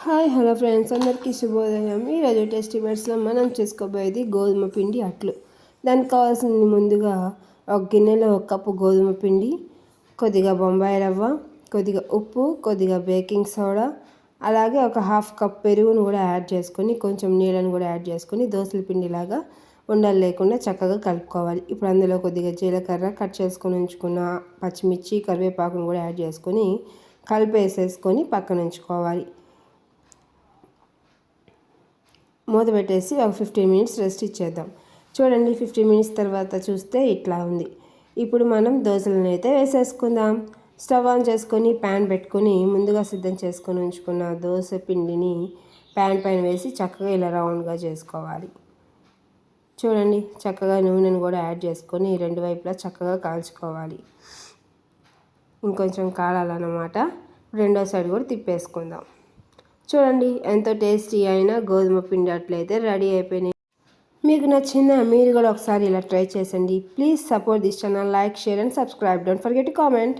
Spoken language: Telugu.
హాయ్ హలో ఫ్రెండ్స్, అందరికీ శుభోదయం. ఈరోజు టేస్టీ బైట్స్లో మనం చేసుకోబోయేది గోధుమ పిండి అట్లు. దానికి కావాల్సింది ముందుగా ఒక గిన్నెలో 1 కప్పు గోధుమ పిండి, కొద్దిగా బొంబాయి రవ్వ, కొద్దిగా ఉప్పు, కొద్దిగా బేకింగ్ సోడా, అలాగే ఒక 1/2 కప్ పెరుగును కూడా యాడ్ చేసుకొని కొంచెం నీళ్ళను కూడా యాడ్ చేసుకొని దోసల పిండిలాగా ఉండలు లేకుండా చక్కగా కలుపుకోవాలి. ఇప్పుడు అందులో కొద్దిగా జీలకర్ర, కట్ చేసుకొని ఉంచుకున్న పచ్చిమిర్చి, కరివేపాకును కూడా యాడ్ చేసుకొని కలిపేసేసుకొని పక్కన ఉంచుకోవాలి. మూత పెట్టేసి ఒక 15 మినిట్స్ రెస్ట్ ఇచ్చేద్దాం. చూడండి, 15 మినిట్స్ తర్వాత చూస్తే ఇట్లా ఉంది. ఇప్పుడు మనం దోశలను అయితే వేసేసుకుందాం. స్టవ్ ఆన్ చేసుకొని ప్యాన్ పెట్టుకొని ముందుగా సిద్ధం చేసుకొని ఉంచుకున్న దోశ పిండిని ప్యాన్ పైన వేసి చక్కగా ఇలా రౌండ్గా చేసుకోవాలి. చూడండి, చక్కగా నూనెను కూడా యాడ్ చేసుకొని 2 వైపులా చక్కగా కాల్చుకోవాలి. ఇంకొంచెం కాలాలన్నమాట. రెండో సైడ్ కూడా తిప్పేసుకుందాం. చూడండి, ఎంతో టేస్టీ అయిన గోధుమ పిండి అట్లయితే రెడీ అయిపోయినాయి. మీకు నచ్చిన మీరు కూడా ఒకసారి ఇలా ట్రై చేసండి. Please support this channel, like, share and subscribe. Don't forget to comment.